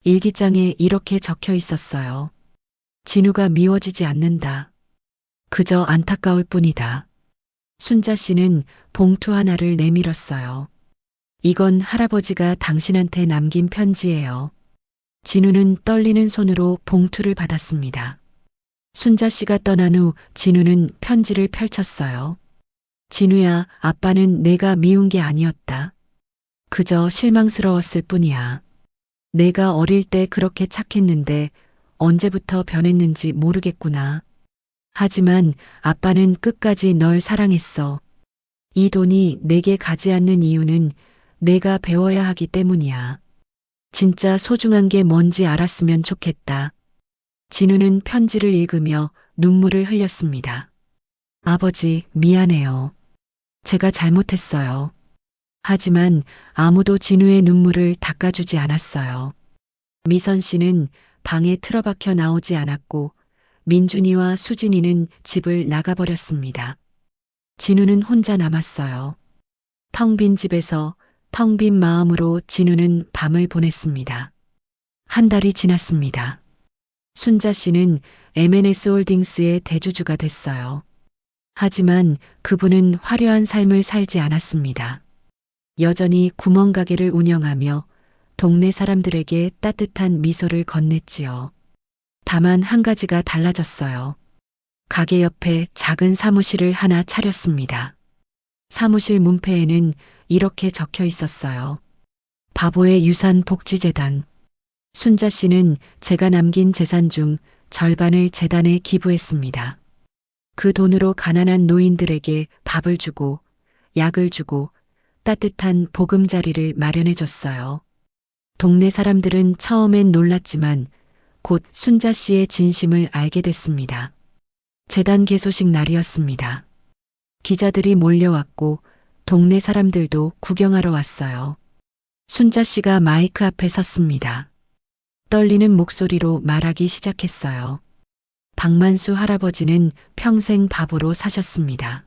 Speaker 1: 일기장에 이렇게 적혀 있었어요. 진우가 미워지지 않는다. 그저 안타까울 뿐이다. 순자 씨는 봉투 하나를 내밀었어요. 이건 할아버지가 당신한테 남긴 편지예요. 진우는 떨리는 손으로 봉투를 받았습니다. 순자 씨가 떠난 후 진우는 편지를 펼쳤어요. 진우야, 아빠는 내가 미운 게 아니었다. 그저 실망스러웠을 뿐이야. 내가 어릴 때 그렇게 착했는데 언제부터 변했는지 모르겠구나. 하지만 아빠는 끝까지 널 사랑했어. 이 돈이 내게 가지 않는 이유는 내가 배워야 하기 때문이야. 진짜 소중한 게 뭔지 알았으면 좋겠다. 진우는 편지를 읽으며 눈물을 흘렸습니다. 아버지, 미안해요. 제가 잘못했어요. 하지만 아무도 진우의 눈물을 닦아주지 않았어요. 미선 씨는 방에 틀어박혀 나오지 않았고 민준이와 수진이는 집을 나가버렸습니다. 진우는 혼자 남았어요. 텅 빈 집에서 텅 빈 마음으로 진우는 밤을 보냈습니다. 한 달이 지났습니다. 순자 씨는 M&S 홀딩스의 대주주가 됐어요. 하지만 그분은 화려한 삶을 살지 않았습니다. 여전히 구멍가게를 운영하며 동네 사람들에게 따뜻한 미소를 건넸지요. 다만 한 가지가 달라졌어요. 가게 옆에 작은 사무실을 하나 차렸습니다. 사무실 문패에는 이렇게 적혀 있었어요. 바보의 유산 복지재단. 순자 씨는 제가 남긴 재산 중 절반을 재단에 기부했습니다. 그 돈으로 가난한 노인들에게 밥을 주고 약을 주고 따뜻한 보금자리를 마련해 줬어요. 동네 사람들은 처음엔 놀랐지만 곧 순자 씨의 진심을 알게 됐습니다. 재단 개소식 날이었습니다. 기자들이 몰려왔고 동네 사람들도 구경하러 왔어요. 순자 씨가 마이크 앞에 섰습니다. 떨리는 목소리로 말하기 시작했어요. 박만수 할아버지는 평생 바보로 사셨습니다.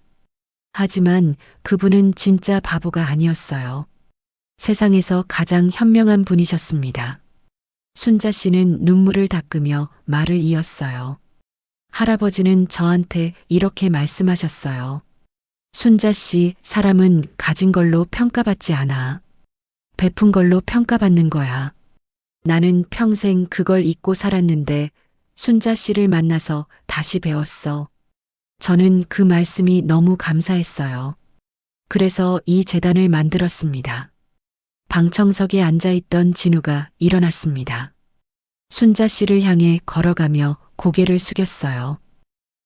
Speaker 1: 하지만 그분은 진짜 바보가 아니었어요. 세상에서 가장 현명한 분이셨습니다. 순자 씨는 눈물을 닦으며 말을 이었어요. 할아버지는 저한테 이렇게 말씀하셨어요. 순자 씨, 사람은 가진 걸로 평가받지 않아. 베푼 걸로 평가받는 거야. 나는 평생 그걸 잊고 살았는데 순자 씨를 만나서 다시 배웠어. 저는 그 말씀이 너무 감사했어요. 그래서 이 재단을 만들었습니다. 방청석에 앉아있던 진우가 일어났습니다. 순자 씨를 향해 걸어가며 고개를 숙였어요.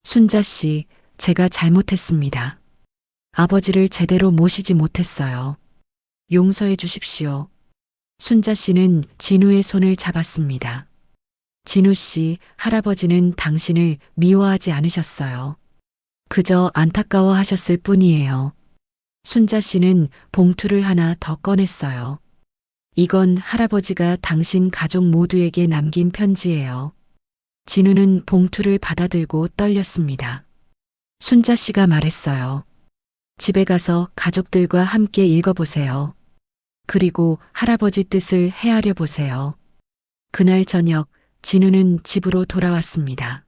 Speaker 1: 순자 씨, 제가 잘못했습니다. 아버지를 제대로 모시지 못했어요. 용서해 주십시오. 순자 씨는 진우의 손을 잡았습니다. 진우 씨, 할아버지는 당신을 미워하지 않으셨어요. 그저 안타까워하셨을 뿐이에요. 순자 씨는 봉투를 하나 더 꺼냈어요. 이건 할아버지가 당신 가족 모두에게 남긴 편지예요. 진우는 봉투를 받아들고 떨렸습니다. 순자 씨가 말했어요. 집에 가서 가족들과 함께 읽어보세요. 그리고 할아버지 뜻을 헤아려 보세요. 그날 저녁 진우는 집으로 돌아왔습니다.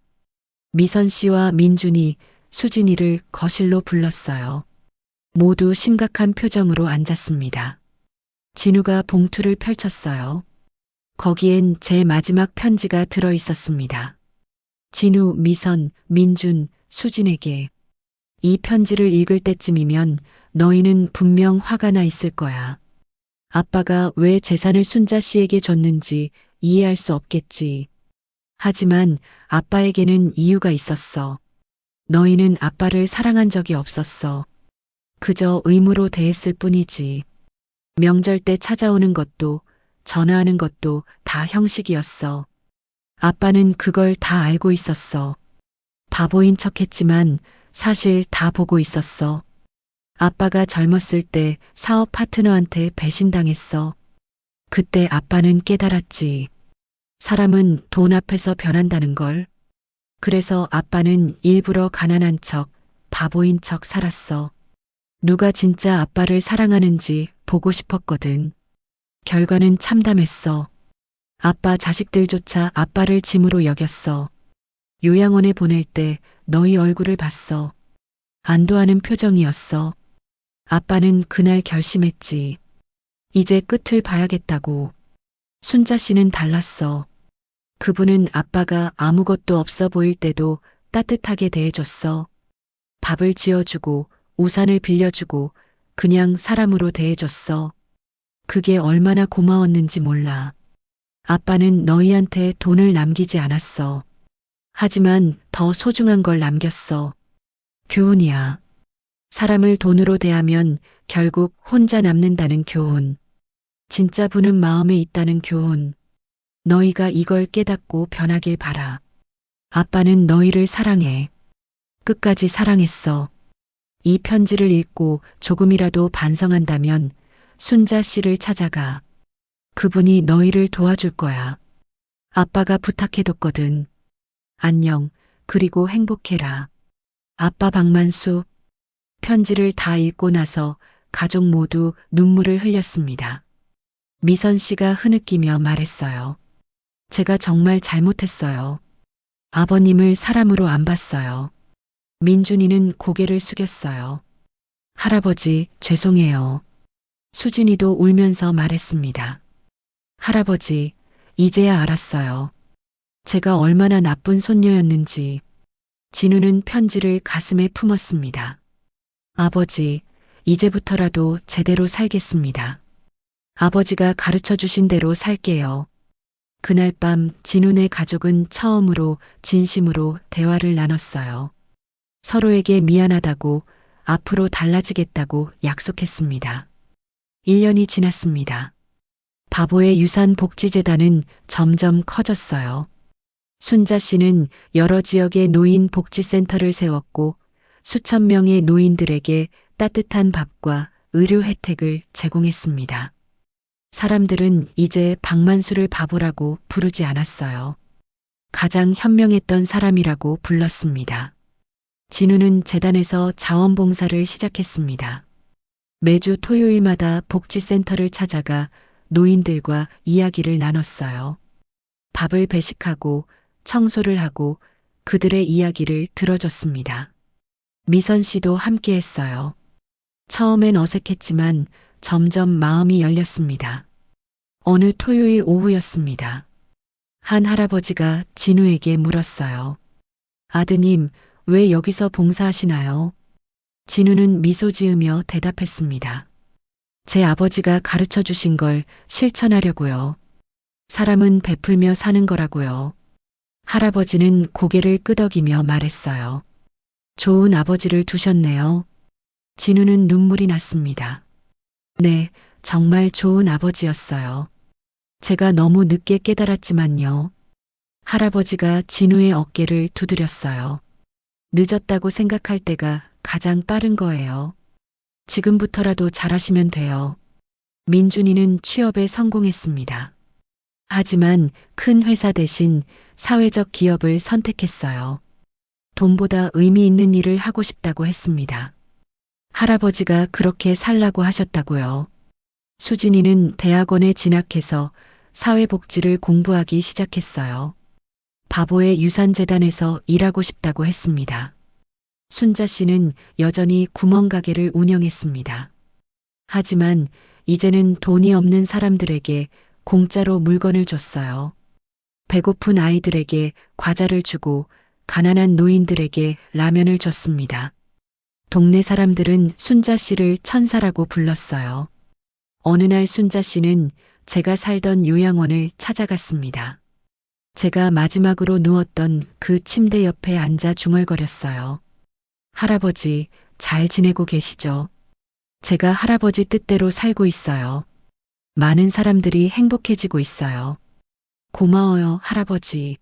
Speaker 1: 미선 씨와 민준이 수진이를 거실로 불렀어요. 모두 심각한 표정으로 앉았습니다. 진우가 봉투를 펼쳤어요. 거기엔 제 마지막 편지가 들어 있었습니다. 진우, 미선, 민준, 수진에게. 이 편지를 읽을 때쯤이면 너희는 분명 화가 나 있을 거야. 아빠가 왜 재산을 순자 씨에게 줬는지 이해할 수 없겠지. 하지만 아빠에게는 이유가 있었어. 너희는 아빠를 사랑한 적이 없었어. 그저 의무로 대했을 뿐이지. 명절 때 찾아오는 것도 전화하는 것도 다 형식이었어. 아빠는 그걸 다 알고 있었어. 바보인 척했지만 사실 다 보고 있었어. 아빠가 젊었을 때 사업 파트너한테 배신당했어. 그때 아빠는 깨달았지. 사람은 돈 앞에서 변한다는 걸. 그래서 아빠는 일부러 가난한 척, 바보인 척 살았어. 누가 진짜 아빠를 사랑하는지 보고 싶었거든. 결과는 참담했어. 아빠 자식들조차 아빠를 짐으로 여겼어. 요양원에 보낼 때 너희 얼굴을 봤어. 안도하는 표정이었어. 아빠는 그날 결심했지. 이제 끝을 봐야겠다고. 순자 씨는 달랐어. 그분은 아빠가 아무것도 없어 보일 때도 따뜻하게 대해줬어. 밥을 지어주고 우산을 빌려주고 그냥 사람으로 대해줬어. 그게 얼마나 고마웠는지 몰라. 아빠는 너희한테 돈을 남기지 않았어. 하지만 더 소중한 걸 남겼어. 교훈이야. 사람을 돈으로 대하면 결국 혼자 남는다는 교훈. 진짜 부는 마음에 있다는 교훈. 너희가 이걸 깨닫고 변하길 바라. 아빠는 너희를 사랑해. 끝까지 사랑했어. 이 편지를 읽고 조금이라도 반성한다면 순자 씨를 찾아가. 그분이 너희를 도와줄 거야. 아빠가 부탁해뒀거든. 안녕, 그리고 행복해라. 아빠 박만수. 편지를 다 읽고 나서 가족 모두 눈물을 흘렸습니다. 미선 씨가 흐느끼며 말했어요. 제가 정말 잘못했어요. 아버님을 사람으로 안 봤어요. 민준이는 고개를 숙였어요. 할아버지, 죄송해요. 수진이도 울면서 말했습니다. 할아버지, 이제야 알았어요. 제가 얼마나 나쁜 손녀였는지. 진우는 편지를 가슴에 품었습니다. 아버지, 이제부터라도 제대로 살겠습니다. 아버지가 가르쳐 주신 대로 살게요. 그날 밤 진훈의 가족은 처음으로 진심으로 대화를 나눴어요. 서로에게 미안하다고, 앞으로 달라지겠다고 약속했습니다. 1년이 지났습니다. 바보의 유산복지재단은 점점 커졌어요. 순자 씨는 여러 지역의 노인 복지센터를 세웠고 수천 명의 노인들에게 따뜻한 밥과 의료 혜택을 제공했습니다. 사람들은 이제 박만수를 바보라고 부르지 않았어요. 가장 현명했던 사람이라고 불렀습니다. 진우는 재단에서 자원봉사를 시작했습니다. 매주 토요일마다 복지센터를 찾아가 노인들과 이야기를 나눴어요. 밥을 배식하고 청소를 하고 그들의 이야기를 들어줬습니다. 미선 씨도 함께 했어요. 처음엔 어색했지만 점점 마음이 열렸습니다. 어느 토요일 오후였습니다. 한 할아버지가 진우에게 물었어요. 아드님, 왜 여기서 봉사하시나요? 진우는 미소 지으며 대답했습니다. 제 아버지가 가르쳐 주신 걸 실천하려고요. 사람은 베풀며 사는 거라고요. 할아버지는 고개를 끄덕이며 말했어요. 좋은 아버지를 두셨네요. 진우는 눈물이 났습니다. 네, 정말 좋은 아버지였어요. 제가 너무 늦게 깨달았지만요. 할아버지가 진우의 어깨를 두드렸어요. 늦었다고 생각할 때가 가장 빠른 거예요. 지금부터라도 잘하시면 돼요. 민준이는 취업에 성공했습니다. 하지만 큰 회사 대신 사회적 기업을 선택했어요. 돈보다 의미 있는 일을 하고 싶다고 했습니다. 할아버지가 그렇게 살라고 하셨다고요. 수진이는 대학원에 진학해서 사회복지를 공부하기 시작했어요. 바보의 유산재단에서 일하고 싶다고 했습니다. 순자 씨는 여전히 구멍가게를 운영했습니다. 하지만 이제는 돈이 없는 사람들에게 공짜로 물건을 줬어요. 배고픈 아이들에게 과자를 주고 가난한 노인들에게 라면을 줬습니다. 동네 사람들은 순자 씨를 천사라고 불렀어요. 어느 날 순자 씨는 제가 살던 요양원을 찾아갔습니다. 제가 마지막으로 누웠던 그 침대 옆에 앉아 중얼거렸어요. 할아버지, 잘 지내고 계시죠? 제가 할아버지 뜻대로 살고 있어요. 많은 사람들이 행복해지고 있어요. 고마워요, 할아버지.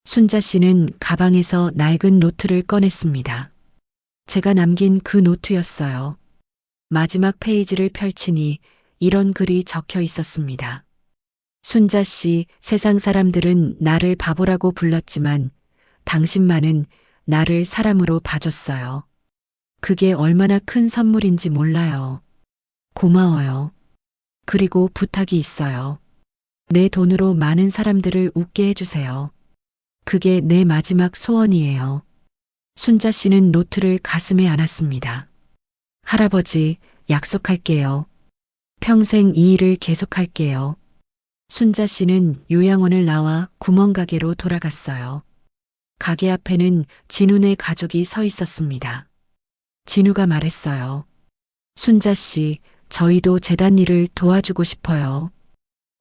Speaker 1: 순자 씨는 가방에서 낡은 노트를 꺼냈습니다. 제가 남긴 그 노트였어요. 마지막 페이지를 펼치니 이런 글이 적혀 있었습니다. 순자 씨, 세상 사람들은 나를 바보라고 불렀지만 당신만은 나를 사람으로 봐줬어요. 그게 얼마나 큰 선물인지 몰라요. 고마워요. 그리고 부탁이 있어요. 내 돈으로 많은 사람들을 웃게 해주세요. 그게 내 마지막 소원이에요. 순자 씨는 노트를 가슴에 안았습니다. 할아버지, 약속할게요. 평생 이 일을 계속할게요. 순자 씨는 요양원을 나와 구멍가게로 돌아갔어요. 가게 앞에는 진훈의 가족이 서 있었습니다. 진우가 말했어요. 순자 씨, 저희도 재단 일을 도와주고 싶어요.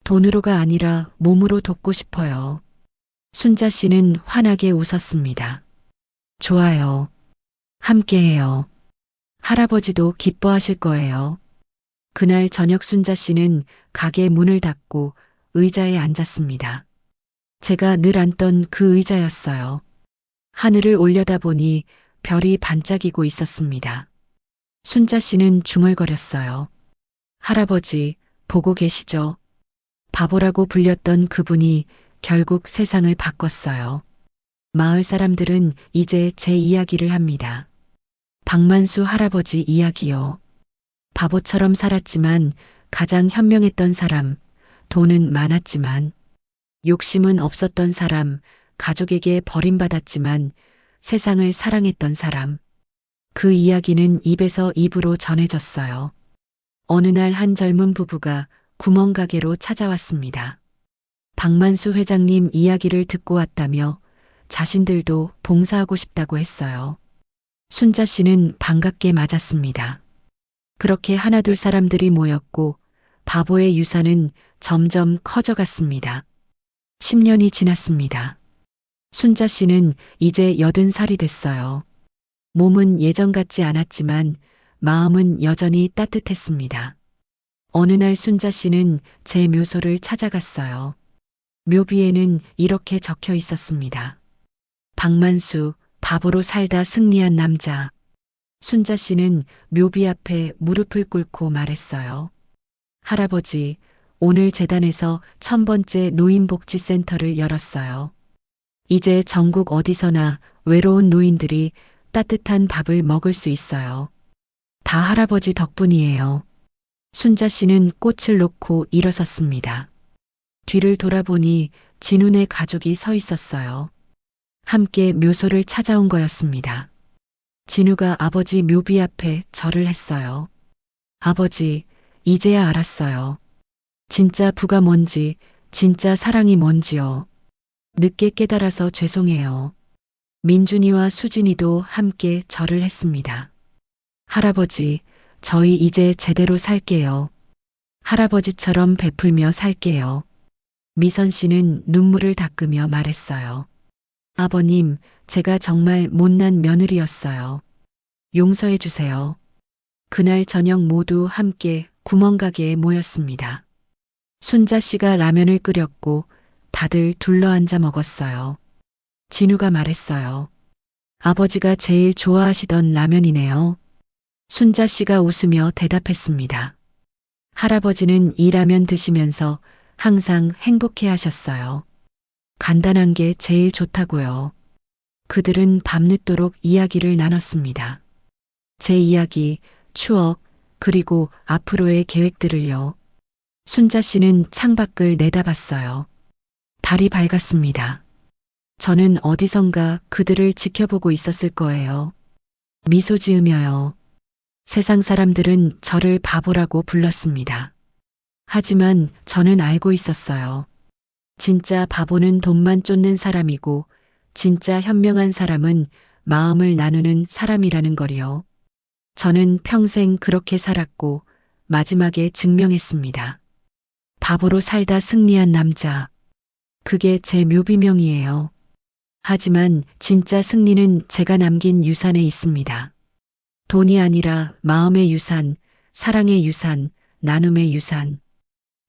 Speaker 1: 돈으로가 아니라 몸으로 돕고 싶어요. 순자 씨는 환하게 웃었습니다. 좋아요. 함께해요. 할아버지도 기뻐하실 거예요. 그날 저녁 순자 씨는 가게 문을 닫고 의자에 앉았습니다. 제가 늘 앉던 그 의자였어요. 하늘을 올려다보니 별이 반짝이고 있었습니다. 순자 씨는 중얼거렸어요. 할아버지, 보고 계시죠? 바보라고 불렸던 그분이 결국 세상을 바꿨어요. 마을 사람들은 이제 제 이야기를 합니다. 박만수 할아버지 이야기요. 바보처럼 살았지만 가장 현명했던 사람, 돈은 많았지만 욕심은 없었던 사람, 가족에게 버림받았지만 세상을 사랑했던 사람. 그 이야기는 입에서 입으로 전해졌어요. 어느 날 한 젊은 부부가 구멍가게로 찾아왔습니다. 박만수 회장님 이야기를 듣고 왔다며 자신들도 봉사하고 싶다고 했어요. 순자 씨는 반갑게 맞았습니다. 그렇게 하나둘 사람들이 모였고 바보의 유산은 점점 커져갔습니다. 10년이 지났습니다. 순자 씨는 이제 80살이 됐어요. 몸은 예전 같지 않았지만 마음은 여전히 따뜻했습니다. 어느 날 순자 씨는 제 묘소를 찾아갔어요. 묘비에는 이렇게 적혀 있었습니다. 박만수, 바보로 살다 승리한 남자. 순자 씨는 묘비 앞에 무릎을 꿇고 말했어요. 할아버지, 오늘 재단에서 1000번째 노인복지센터를 열었어요. 이제 전국 어디서나 외로운 노인들이 따뜻한 밥을 먹을 수 있어요. 다 할아버지 덕분이에요. 순자 씨는 꽃을 놓고 일어섰습니다. 뒤를 돌아보니 진훈의 가족이 서 있었어요. 함께 묘소를 찾아온 거였습니다. 진우가 아버지 묘비 앞에 절을 했어요. 아버지, 이제야 알았어요. 진짜 부가 뭔지, 진짜 사랑이 뭔지요. 늦게 깨달아서 죄송해요. 민준이와 수진이도 함께 절을 했습니다. 할아버지, 저희 이제 제대로 살게요. 할아버지처럼 베풀며 살게요. 미선 씨는 눈물을 닦으며 말했어요. 아버님, 제가 정말 못난 며느리였어요. 용서해 주세요. 그날 저녁 모두 함께 구멍가게에 모였습니다. 순자 씨가 라면을 끓였고 다들 둘러앉아 먹었어요. 진우가 말했어요. 아버지가 제일 좋아하시던 라면이네요. 순자 씨가 웃으며 대답했습니다. 할아버지는 이 라면 드시면서 항상 행복해 하셨어요. 간단한 게 제일 좋다고요. 그들은 밤늦도록 이야기를 나눴습니다. 제 이야기, 추억, 그리고 앞으로의 계획들을요. 순자 씨는 창밖을 내다봤어요. 달이 밝았습니다. 저는 어디선가 그들을 지켜보고 있었을 거예요. 미소 지으며요. 세상 사람들은 저를 바보라고 불렀습니다. 하지만 저는 알고 있었어요. 진짜 바보는 돈만 쫓는 사람이고 진짜 현명한 사람은 마음을 나누는 사람이라는 거리요. 저는 평생 그렇게 살았고 마지막에 증명했습니다. 바보로 살다 승리한 남자. 그게 제 묘비명이에요. 하지만 진짜 승리는 제가 남긴 유산에 있습니다. 돈이 아니라 마음의 유산, 사랑의 유산, 나눔의 유산.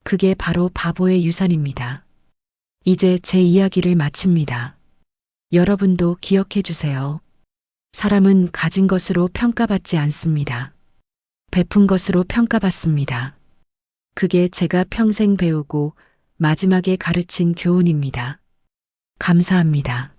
Speaker 1: 그게 바로 바보의 유산입니다. 이제 제 이야기를 마칩니다. 여러분도 기억해 주세요. 사람은 가진 것으로 평가받지 않습니다. 베푼 것으로 평가받습니다. 그게 제가 평생 배우고 마지막에 가르친 교훈입니다. 감사합니다.